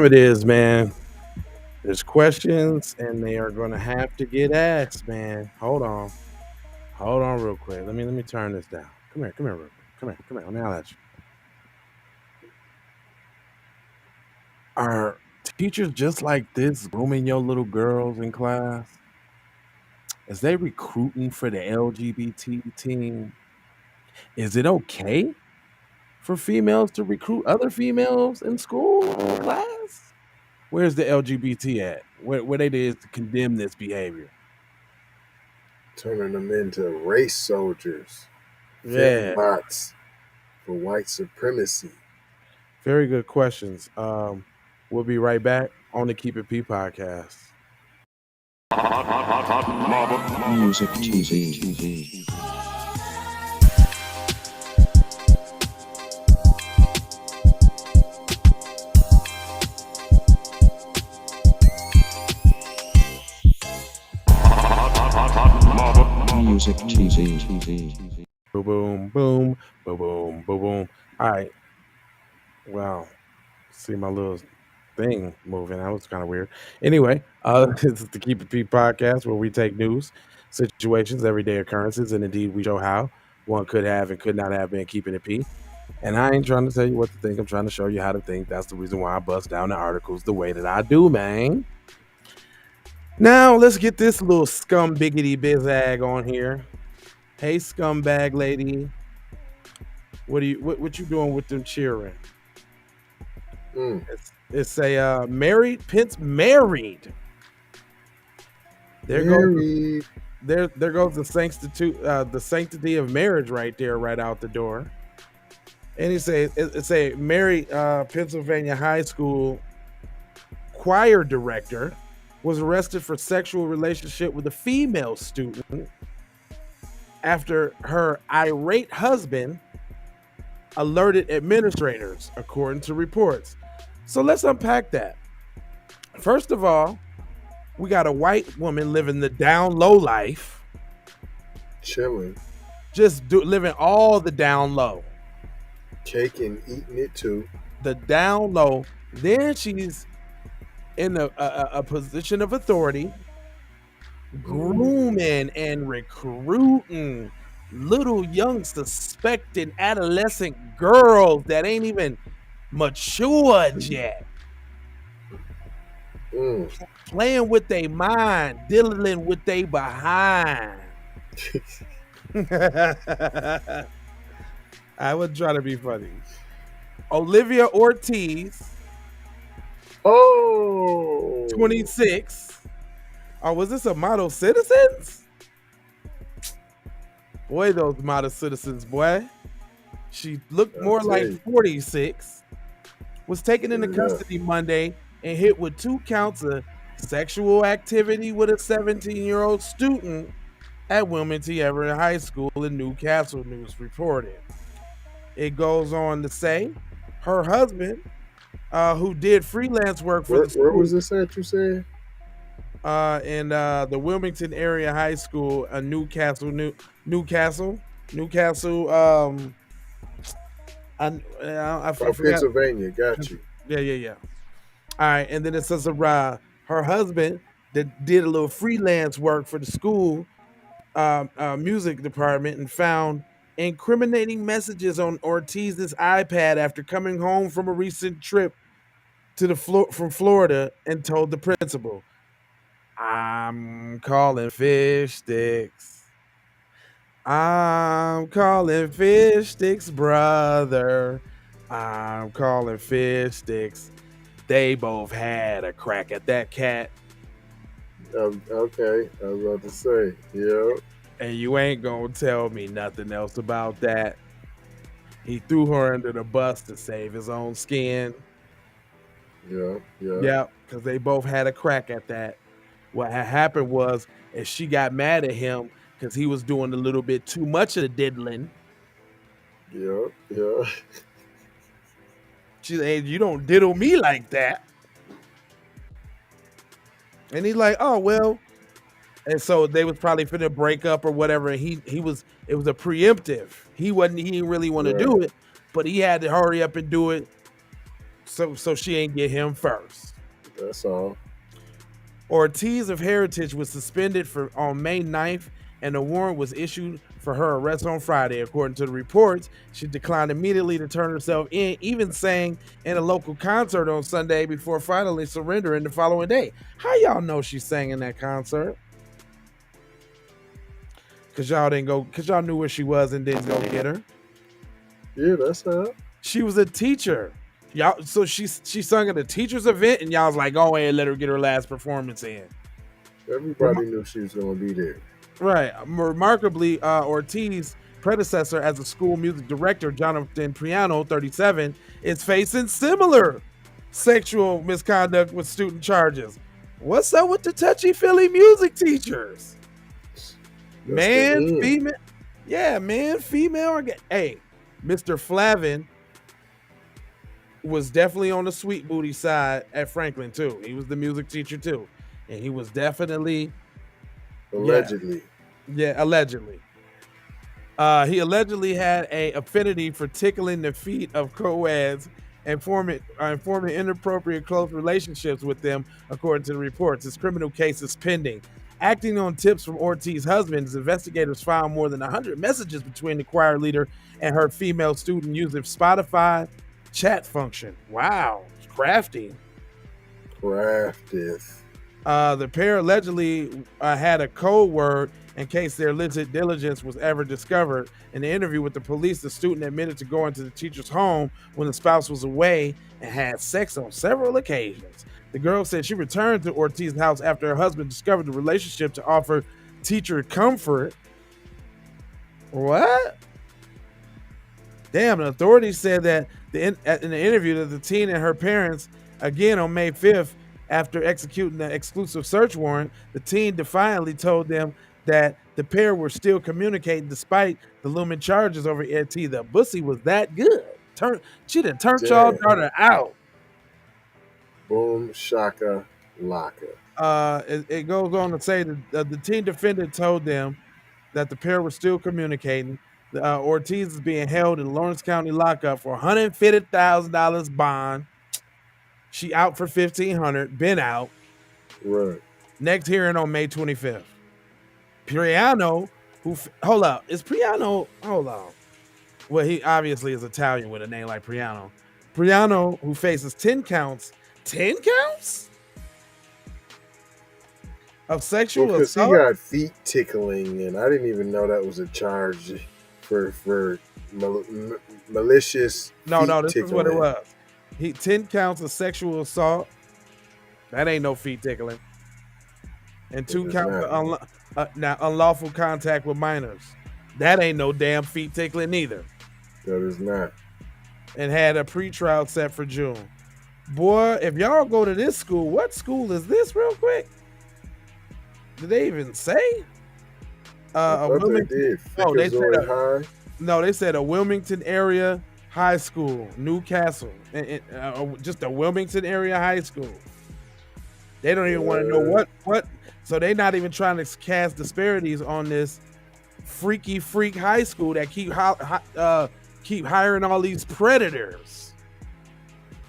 It is, man. There's questions, and they are going to have to get asked, man. Hold on, real quick. Let me turn this down. Come here, real quick. Come here. Let me holler at you. Are teachers just like this grooming your little girls in class? Is they recruiting for the LGBT team? Is it okay for females to recruit other females in school or class? Where's the LGBT at? Where they did to condemn this behavior? Turning them into race soldiers, Yeah. fembots for white supremacy. Very good questions. We'll be right back on the Keep It P podcast. Music TV. Music TV. Boom, boom, boom, boom, boom, boom, boom. All right. Wow. See my little thing moving. That was kind of weird. Anyway, this is the Keep It P podcast where we take news, situations, everyday occurrences, and indeed we show how one could have and could not have been keeping it P. And I ain't trying to tell you what to think. I'm trying to show you how to think. That's the reason why I bust down the articles the way that I do, man. Now let's get this little scum biggity bizag on here. Hey, scumbag lady, what you doing with them cheering? Mm. It's a married Pence married. There goes there goes the sanctity of marriage right there, right out the door. And it's a married Pennsylvania high school choir director was arrested for sexual relationship with a female student after her irate husband alerted administrators, according to reports. So let's unpack that. First of all, we got a white woman living the down low life, Chilling, living all the down low, cake and eating it too. the down low. Then she's in a position of authority, grooming and recruiting little young suspected adolescent girls that ain't even matured yet, Mm. playing with their mind, diddling with their behind. I would try to be funny. Olivia Ortiz, Oh, 26. Oh, was this a model citizens? Boy, those model citizens, boy. She looked more tell like you. 46. Was taken into Yeah. custody Monday and hit with 2 counts of sexual activity with a 17-year-old student at Wilmington Area High School in Newcastle, news reported. It goes on to say her husband, who did freelance work for the Where school was this at? You said? in the Wilmington Area High School, Newcastle. I Oh, forgot. Pennsylvania. Got you. Yeah. All right, and then it says her husband that did a little freelance work for the school music department and found incriminating messages on Ortiz's iPad after coming home from a recent trip to from Florida, and told the principal, "I'm calling fish sticks. I'm calling fish sticks, brother. I'm calling fish sticks. They both had a crack at that cat, Okay, I was about to say. Yeah. and you ain't gonna tell me nothing else about that." He threw her under the bus to save his own skin. Yeah. Yeah, because they both had a crack at that. What had happened was, is she got mad at him because he was doing a little bit too much of the diddling. Yeah. She said, "You don't diddle me like that." And he's like, "Oh well." And so they was probably finna break up or whatever. And it was a preemptive. He didn't really want to do Right. it, but he had to hurry up and do it so she ain't get him first. That's all. Ortiz of Hermitage was suspended on May 9th, and a warrant was issued for her arrest on Friday. According to the reports, she declined immediately to turn herself in, even sang in a local concert on Sunday before finally surrendering the following day. How y'all know she sang in that concert? Cause y'all didn't go, cause y'all knew where she was and didn't go get her. Yeah, that's how. She was a teacher. Y'all, so she sung at a teacher's event, and y'all was like, "Go ahead, let her get her last performance in." Everybody knew she was gonna be there. Right. Remarkably, Ortiz's predecessor as a school music director, Jonathan Priano, 37, is facing similar sexual misconduct with student charges. What's up with the touchy-feely music teachers? Man, female. Yeah, man, female. Hey, Mr. Flavin was definitely on the sweet booty side at Franklin, too. He was the music teacher, too. And he was definitely... Allegedly. Yeah, allegedly. He allegedly had a affinity for tickling the feet of co-eds and forming inappropriate close relationships with them, according to the reports. His criminal case is pending. Acting on tips from Ortiz's husband, investigators found more than 100 messages between the choir leader and her female student using Spotify chat function. Wow, crafty. Crafty. The pair allegedly had a code word in case their illicit diligence was ever discovered. In the interview with the police, the student admitted to going to the teacher's home when the spouse was away and had sex on several occasions. The girl said she returned to Ortiz's house after her husband discovered the relationship to offer teacher comfort. What? Damn, the authorities said that in the interview that the teen and her parents, again on May 5th, after executing the exclusive search warrant, the teen defiantly told them that the pair were still communicating despite the looming charges over ET. The pussy was that good. She done turned y'all daughter out. Boom, shaka, laka. It goes on to say that the teen defendant told them that the pair were still communicating. Ortiz is being held in Lawrence County lockup for $150,000 bond. She out for $1,500. Been out. Right. Next hearing on May 25th. Priano, hold up, is Priano? Hold on. Well, he obviously is Italian with a name like Priano. Priano, who faces 10 counts. 10 counts of sexual assault. Because he got feet tickling, and I didn't even know that was a charge for malicious. No, this tickling. is what it was. 10 counts of sexual assault. That ain't no feet tickling. And 2 counts of unlawful contact with minors. That ain't no damn feet tickling either. That is not. And had a pretrial set for June. Boy, if y'all go to this school, what school is this real quick? Did they even say? They did. They said a Wilmington Area High School, Newcastle. Just a Wilmington Area High School. They don't even want to know what. So they're not even trying to cast disparities on this freaky freak high school that keep hiring all these predators.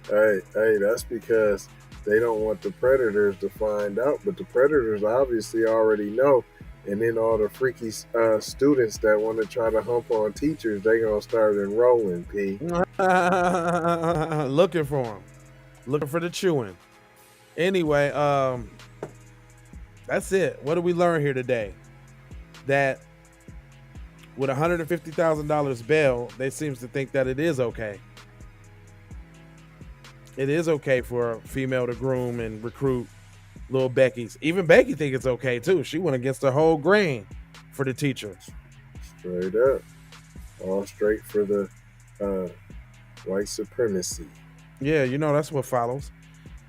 Hey, that's because they don't want the predators to find out, but the predators obviously already know. And then all the freaky students that want to try to hump on teachers, they gonna start enrolling, P. Looking for them. Looking for the chewing. Anyway, that's it. What did we learn here today? That with $150,000 bail, they seems to think that it is okay. It is okay for a female to groom and recruit little Becky's. Even Becky think it's okay too. She went against the whole grain for the teacher. Straight up. All straight for the white supremacy. Yeah, that's what follows.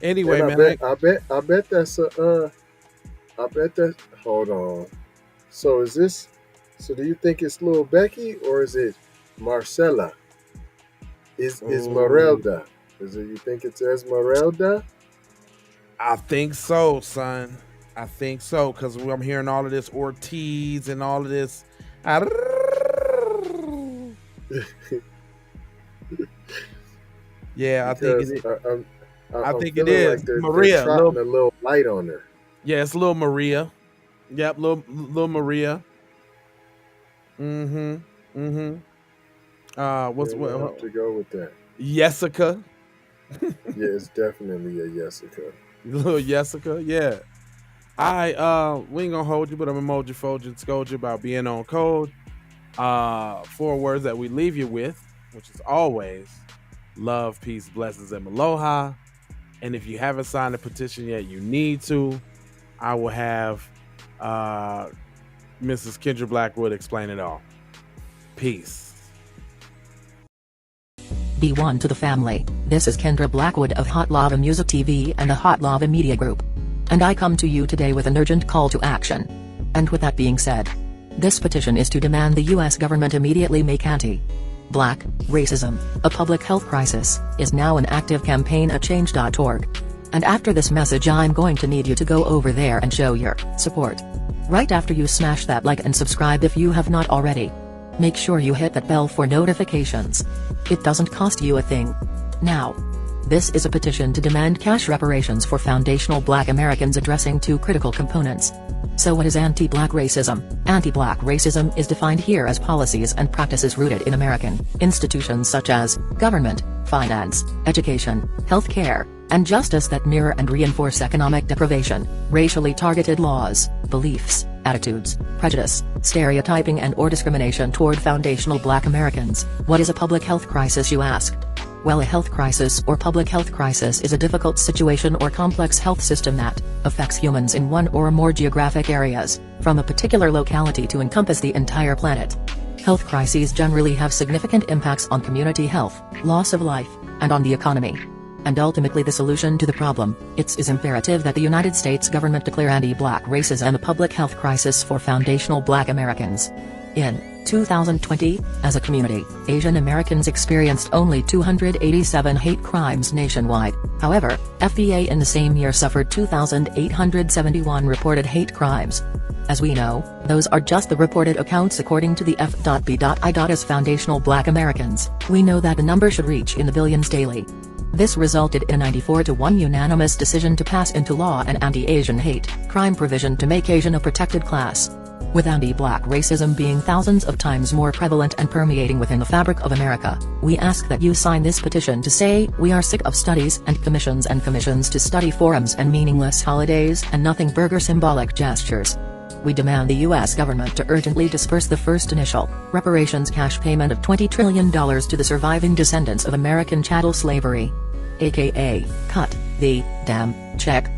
Anyway, and man. I bet that's hold on. So do you think it's little Becky or is it Marcella? Is Esmeralda? You think it's Esmeralda? I think so, son. I think so, because I'm hearing all of this Ortiz and all of this. Yeah, I think because it. I I'm think it feeling is like they're Maria. trotting a little light on her. Yeah, it's little Maria. Yep, little Maria. Mm-hmm. Mm-hmm. Yeah, What's I'm gonna have what? to go with that. Jessica. Yeah, it's definitely a Jessica. Little Jessica. Yeah. We ain't gonna hold you, but I'm emoji fold you, scold you about being on code. Four words that we leave you with, which is always love, peace, blessings, and aloha. And if you haven't signed the petition yet, you need to. I will have Mrs. Kendra Blackwood explain it all. Peace. Be one to the family. This is Kendra Blackwood of Hot Lava Music TV and the Hot Lava Media Group. And I come to you today with an urgent call to action. And with that being said, this petition is to demand the US government immediately make anti-black racism a public health crisis is now an active campaign at change.org. And after this message, I'm going to need you to go over there and show your support. Right after you smash that like and subscribe if you have not already. Make sure you hit that bell for notifications. It doesn't cost you a thing. Now, this is a petition to demand cash reparations for foundational Black Americans addressing two critical components. So what is anti-Black racism? Anti-Black racism is defined here as policies and practices rooted in American institutions such as government, finance, education, healthcare, and justice that mirror and reinforce economic deprivation, racially targeted laws, beliefs, attitudes, prejudice, stereotyping and/or discrimination toward foundational Black Americans. What is a public health crisis, you asked? Well, a health crisis or public health crisis is a difficult situation or complex health system that affects humans in one or more geographic areas, from a particular locality to encompass the entire planet. Health crises generally have significant impacts on community health, loss of life, and on the economy. And ultimately the solution to the problem, it is imperative that the United States government declare anti-Black racism a public health crisis for foundational Black Americans. In 2020, as a community, Asian Americans experienced only 287 hate crimes nationwide. However, FBA in the same year suffered 2,871 reported hate crimes. As we know, those are just the reported accounts according to the F.B.I. As foundational Black Americans, we know that the number should reach in the billions daily. This resulted in a 94-1 unanimous decision to pass into law an anti-Asian hate crime provision to make Asian a protected class. With anti-Black racism being thousands of times more prevalent and permeating within the fabric of America, we ask that you sign this petition to say we are sick of studies and commissions to study forums and meaningless holidays and nothing burger symbolic gestures. We demand the U.S. government to urgently disperse the first initial reparations cash payment of $20 trillion to the surviving descendants of American chattel slavery. AKA, cut the damn check.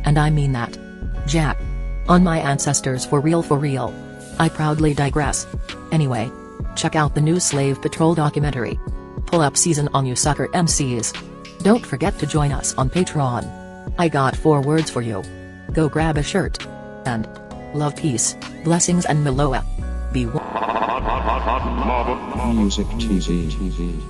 And I mean that. Jack. On my ancestors for real for real. I proudly digress. Anyway. Check out the new Slave Patrol documentary. Pull up season on you sucker MCs. Don't forget to join us on Patreon. I got 4 words for you. Go grab a shirt. And love, peace, blessings and Meloa. Be one. Music TV.